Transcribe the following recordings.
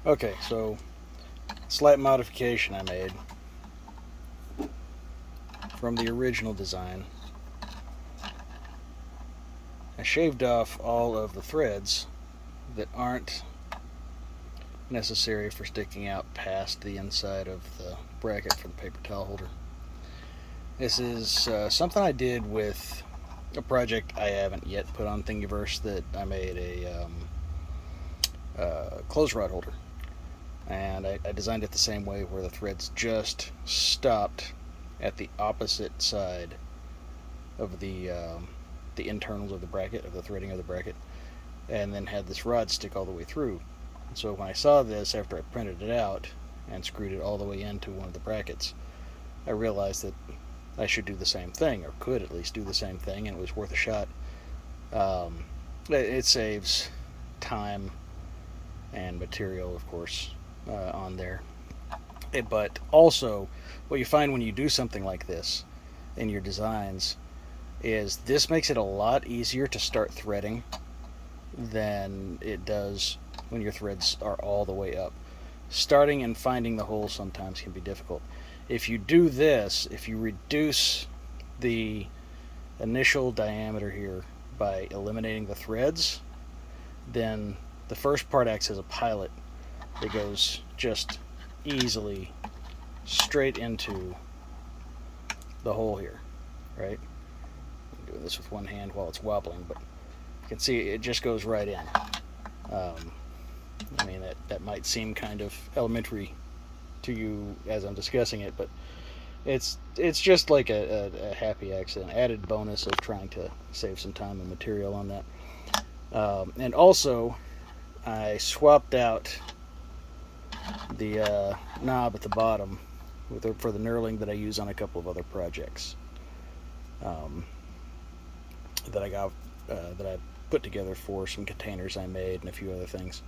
Okay, so slight modification I made from the original design. I shaved off all of the threads that aren't necessary for sticking out past the inside of the bracket for the paper towel holder. This is something I did with a project I haven't yet put on Thingiverse that I made a clothes rod holder. And I designed it the same way where the threads just stopped at the opposite side of the internals of the bracket, of the threading of the bracket, and then had this rod stick all the way through. So when I saw this after I printed it out and screwed it all the way into one of the brackets, I realized that I should do the same thing, or could at least do the same thing, and it was worth a shot. It saves time and material, of course, on there. But also, what you find when you do something like this in your designs is this makes it a lot easier to start threading than it does when your threads are all the way up. Starting and finding the hole sometimes can be difficult. If you do this, if you reduce the initial diameter here by eliminating the threads, then the first part acts as a pilot. It goes just easily straight into the hole here, right? I'm doing this with one hand while it's wobbling, but you can see it just goes right in. I mean, that might seem kind of elementary to you as I'm discussing it, but it's just like a happy accident, added bonus of trying to save some time and material on that. And also, I swapped out the knob at the bottom for the knurling that I use on a couple of other projects that I got that I put together for some containers I made and a few other things.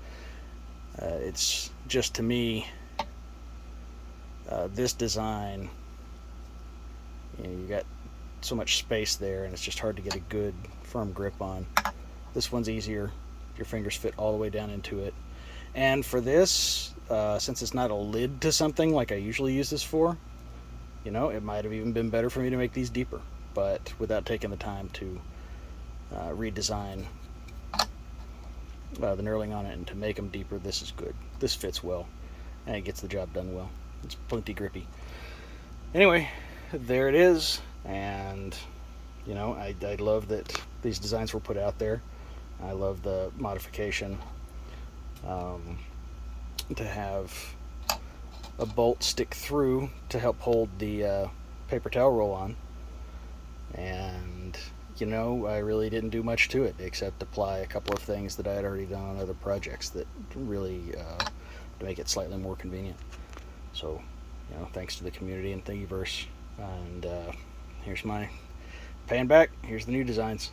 It's just, to me, this design, you got so much space there and it's just hard to get a good firm grip on. This one's easier. Your fingers fit all the way down into it. And for this, since it's not a lid to something like I usually use this for, it might have even been better for me to make these deeper, but without taking the time to redesign the knurling on it and to make them deeper, this is good. This fits well, and it gets the job done well. It's plenty grippy. Anyway, there it is, and I love that these designs were put out there. I love the modification to have a bolt stick through to help hold the paper towel roll on, and I really didn't do much to it except apply a couple of things that I had already done on other projects that really to make it slightly more convenient. So, thanks to the community and Thingiverse. And here's my paying back. Here's the new designs.